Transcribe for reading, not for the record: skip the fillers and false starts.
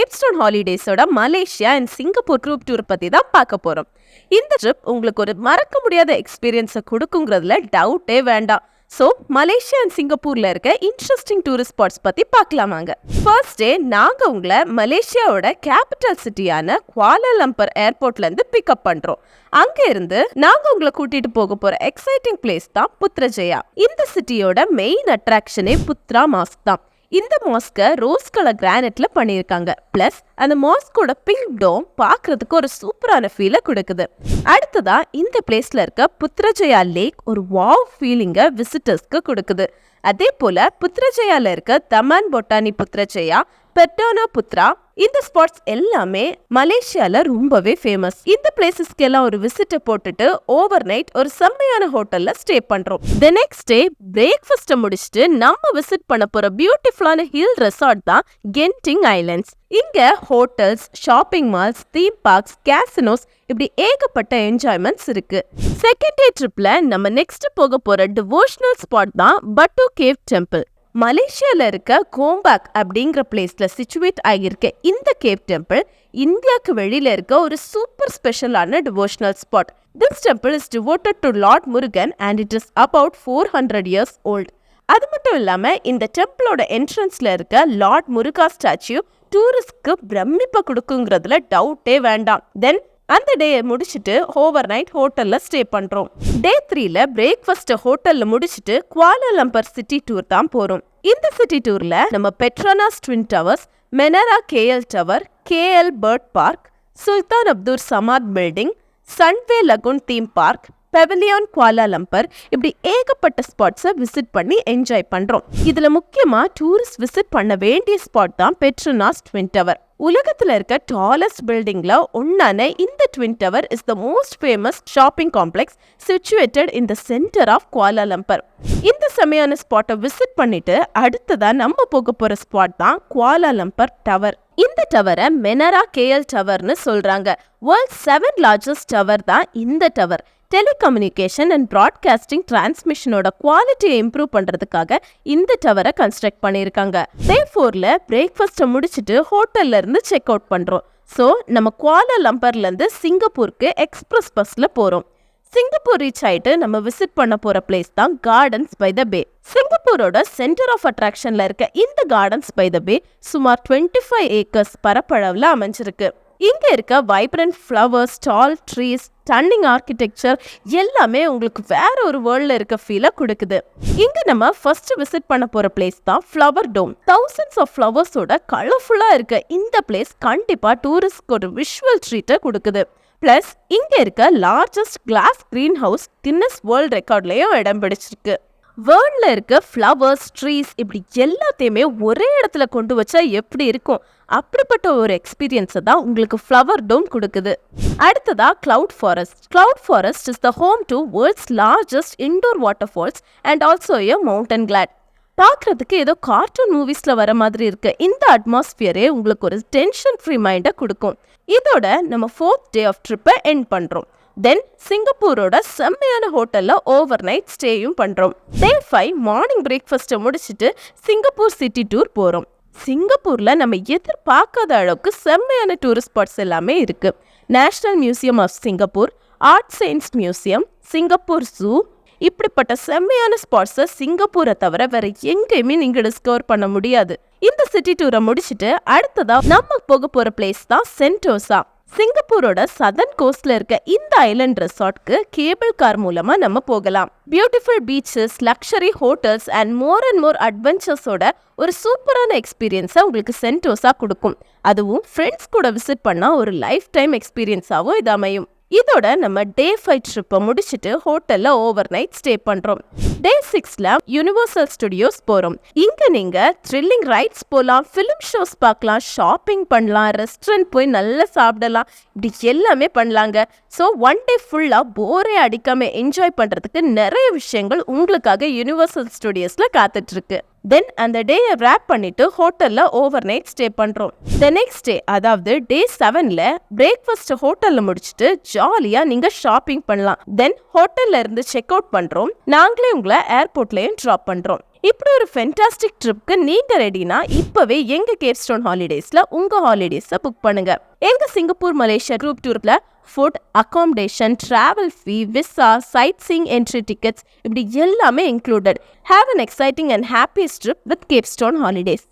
Capstone Holidays-ஓட Malaysia and Singapore group tour பத்தி தான் பார்க்க போறோம். இந்த ட்ரிப் உங்களுக்கு ஒரு மறக்க முடியாத எக்ஸ்பீரியன்ஸை கொடுக்குங்கிறதுல டவுட்டே வேண்டாம். ஸோ மலேசியா அண்ட் சிங்கப்பூர்ல இருக்க இன்ட்ரெஸ்டிங் டூரிஸ்ட் ஸ்பாட்ஸ் பத்தி பார்க்கலாமாங்க. ஃபர்ஸ்ட் டே நாங்க உங்களை மலேசியாவோட கேபிட்டல் சிட்டியான குவாலாலம்பர் ஏர்போர்ட்ல இருந்து பிக்அப் பண்றோம். அங்க இருந்து நாங்க உங்களை கூட்டிட்டு போக போற எக்ஸைட்டிங் பிளேஸ் தான் புத்ரஜயா. இந்த சிட்டியோட மெயின் அட்ராக்ஷனே புத்ரா மாஸ்க் தான். இந்த மாஸ்கை ரோஸ் கலர் கிரானைட்ல பண்ணியிருக்காங்க. பிளஸ் அந்த மாஸ்கோட பிங்க் டோம் பார்க்கறதுக்கு ஒரு சூப்பரான ஃபீலை கொடுக்குது. அடுத்ததா இந்த பிளேஸ்ல இருக்க புத்ரஜயா லேக் ஒரு வாவ் ஃபீலிங்கை விசிட்டர்ஸ்க்கு கொடுக்குது. அதே போல புத்ரஜயால இருக்க தமான் பொட்டானி புத்ரஜயா, பெட்ரோனா புத்ரா, இந்த ஸ்பாட்ஸ் எல்லாமே மலேசியால ரொம்பவே ஃபேமஸ். இந்த பிளேசஸ்க்கு எல்லாம் ஒரு விசிட்டை போட்டுட்டு ஓவர் நைட் ஒரு செம்மையான ஹோட்டல்ல ஸ்டே பண்றோம். தி நெக்ஸ்ட் டே பிரேக்ஃபாஸ்ட் முடிச்சுட்டு நம்ம விசிட் பண்ண போற பியூட்டிஃபுல்லான ஹில் ரெசார்ட் தான் கென்டிங் ஐலண்ட்ஸ். இங்க hotels, shopping malls, theme parks, casinos இப்படி ஏகப்பட்ட என்ஜாய்மெண்ட்ஸ் இருக்கு. செகண்ட் டே ட்ரிப்ல நம்ம நெக்ஸ்ட் போக போற டிவோஷனல் ஸ்பாட் தான் பட்டு கேவ் டெம்பிள். மலேசியால இருக்க கோம்பாக் அப்படிங்கிற பிளேஸ்ல சிச்சுவேட் ஆகியிருக்க இந்த கேவ் டெம்பிள் இந்தியாவுக்கு வெளியில இருக்க ஒரு சூப்பர் ஸ்பெஷலான devotional spot. This temple is devoted to Lord Murugan and it is about 400 years old. அது மட்டும் இல்லாம இந்த டெம்பிளோட என்ட்ரன்ஸ்ல இருக்க லார்ட் முருகா ஸ்டாச்சு டூரிஸ்ட்க்கு பிரமிப்பை கொடுக்குங்கிறதுல டவுட்டே வேண்டாம். தென் அந்த டே முடிச்சுட்டு ஓவர் நைட் ஹோட்டல்ல ஸ்டே பண்றோம். டே 3ல பிரேக்ஃபாஸ்ட் ஹோட்டல்ல முடிச்சுட்டு குவாலாலம்பர் சிட்டி டூர் தான் போறோம். இந்த சிட்டி டூர்ல நம்ம Petronas twin towers, Menara KL tower, KL bird park, Sultan Abdul Samad building, Sunway Lagoon theme park, Pavilion Kuala Lumpur இப்படி ஏகப்பட்ட ஸ்பாட்ஸை விசிட் பண்ணி என்ஜாய் பண்றோம். இதுல முக்கியமா டூரிஸ்ட் விசிட் பண்ண வேண்டிய ஸ்பாட் தான் பெட்ரோனாஸ் ட்வின் டவர். உலகத்துல இருக்க டாலஸ்ட் பில்டிங்ல ஒன்னான இந்த twin tower is the most famous shopping complex situated in the centre of Kuala Lumpur. இந்த செமையான ஸ்பாட்டை விசிட் பண்ணிட்டு அடுத்ததா நம்ம போக போற ஸ்பாட் தான் குவாலாலம்பர் டவர். இந்த டவரை மெனரா கேஎல் டவர்னு சொல்றாங்க. வேர்ல்ட் 7th largest டவர் தான் இந்த டவர். டெலிகம்யூனிகேஷன் அண்ட் ப்ராட்காஸ்டிங் டிரான்ஸ்மிஷனோட குவாலிட்டியை இம்ப்ரூவ் பண்றதுக்காக இந்த டவரை கன்ஸ்ட்ரக்ட் பண்ணியிருக்காங்க. டே 4ல பிரேக்ஃபாஸ்ட்டை முடிச்சுட்டு ஹோட்டல்ல இருந்து செக் அவுட் பண்றோம். ஸோ நம்ம குவாலாலம்பர்ல இருந்து சிங்கப்பூருக்கு எக்ஸ்பிரஸ் பஸ்ல போறோம். சிங்கப்பூர் ரீச் ஆயிட்டு நம்ம விசிட் பண்ண போற பிளேஸ் தான் கார்டன்ஸ் பை த பே. சிங்கப்பூரோட சென்டர் ஆஃப் அட்ராக்ஷன்ல இருக்க இந்த கார்டன்ஸ் பை த பே சுமார் 25 acres பரப்பளவுல அமைஞ்சிருக்கு. இங்க இருக்க வைப்ரண்ட் ஃப்ளவர்ஸ், டால் ட்ரீஸ், ஸ்டன்னிங் ஆர்கிடெக்சர் எல்லாமே உங்களுக்கு வேற ஒரு வேர்ல்ட்ல இருக்க ஃபீலை கொடுக்குது. இங்க நம்ம ஃபர்ஸ்ட் விசிட் பண்ண போற பிளேஸ் தான் ஃப்ளவர் டோம். thousands of ஃப்ளவர்ஸோட கலர்ஃபுல்லா இருக்க இந்த பிளேஸ் கண்டிப்பா டூரிஸ்ட்க்கு ஒரு விஷுவல் ட்ரீட்டை கொடுக்குது. பிளஸ் இங்க இருக்க largest glass green house Guinness world ரெக்கார்ட்லயும் இடம் பிடிச்சிருக்கு. வேர்ல்ட்ல இருக்க ஃப்ளவர்ஸ், ட்ரீஸ் இப்படி எல்லாத்தையுமே ஒரே இடத்துல கொண்டு வச்சா எப்படி இருக்கும், அப்படிப்பட்ட ஒரு எக்ஸ்பீரியன்ஸை தான் உங்களுக்கு ஃப்ளவர் டோம் கொடுக்குது. அடுத்ததா cloud forest. Cloud forest is the home to world's largest indoor water falls and also a mountain clad. பார்க்கறதுக்கு ஏதோ கார்ட்டூன் மூவிஸ்ல வர மாதிரி இருக்க இந்த அட்மாஸ்பியரே உங்களுக்கு ஒரு டென்ஷன் ஃப்ரீ மைண்டை கொடுக்கும். இதோட நம்ம 4th day ஆஃப் ட்ரிப்பை எண்ட் பண்றோம். தென் சிங்கப்பூரோட செம்மையான ஹோட்டல்ல ஓவர் நைட் ஸ்டேயும் பண்றோம். டே 5 மார்னிங் பிரேக்ஃபாஸ்ட்டை முடிச்சுட்டு சிங்கப்பூர் சிட்டி டூர் போறோம். சிங்கப்பூர்ல நம்ம எதிர்பார்க்காத அளவுக்கு செம்மையான டூரிஸ்ட் ஸ்பாட்ஸ் எல்லாமே இருக்கு. National museum of Singapore, art science museum, Singapore zoo இப்படிப்பட்ட செம்மையான ஸ்பாட்ஸை சிங்கப்பூரை தவிர வேற எங்கேயுமே நீங்க டிஸ்கவர் பண்ண முடியாது. இந்த சிட்டி டூரை முடிச்சுட்டு அடுத்ததா நம்ம போக போற பிளேஸ் தான் சென்டோசா. சிங்கப்பூரோட சதர்ன் கோஸ்ட்ல இருக்க இந்த ஐலண்ட் ரெசார்ட்க்கு கேபிள் கார் மூலமா நம்ம போகலாம். Beautiful beaches, luxury hotels and more அட்வென்ச்சர்ஸோட ஒரு சூப்பரான எக்ஸ்பீரியன்ஸை உங்களுக்கு சென்டோசா கொடுக்கும். அதுவும் ஃப்ரெண்ட்ஸ் கூட விசிட் பண்ணா ஒரு லைஃப் டைம் எக்ஸ்பீரியன்ஸாவும் இது அமையும். இதோட நம்ம டே 5 ட்ரிப்பை முடிச்சுட்டு ஹோட்டல்ல ஓவர் நைட் ஸ்டே பண்றோம். டே 6ல யுனிவர்சல் ஸ்டுடியோஸ் போறோம். இங்க நீங்க த்ரில்லிங் ரைட்ஸ் போலாம், ஃபிலிம் ஷோஸ் பார்க்கலாம், ஷாப்பிங் பண்ணலாம், ரெஸ்டாரண்ட் போய் நல்லா சாப்பிடலாம், இப்படி எல்லாமே பண்ணலாங்க. ஸோ ஒன் டே ஃபுல்லா போரே அடிக்காம என்ஜாய் பண்றதுக்கு நிறைய விஷயங்கள் உங்களுக்காக யுனிவர்சல் ஸ்டுடியோஸ்ல காத்துட்டு இருக்கு. தென் அந்த டேயை ரேப் பண்ணிட்டு ஹோட்டல்ல ஓவர் நைட் ஸ்டே பண்றோம். தி நெக்ஸ்ட் டே அதாவது டே 7ல பிரேக்ஃபாஸ்ட் ஹோட்டல்ல முடிச்சுட்டு ஜாலியா நீங்க ஷாப்பிங் பண்ணலாம். தென் ஹோட்டல்ல இருந்து செக் அவுட் பண்றோம். நாங்களே உங்களை ஏர்போர்ட்லயும் டிராப் பண்றோம். இப்படி ஒரு ஃபென்டாஸ்டிக் ட்ரிப்க்கு நீங்க ரெடினா இப்பவே எங்க கேப்ஸ்டோன் ஹாலிடேஸ்ல உங்க ஹாலிடேஸை புக் பண்ணுங்க. எங்க சிங்கப்பூர் மலேசியா குரூப் டூர்ல food, accommodation, travel fee, visa, sightseeing entry tickets இப்படி எல்லாமே included. Have an exciting and happy trip with Capstone holidays.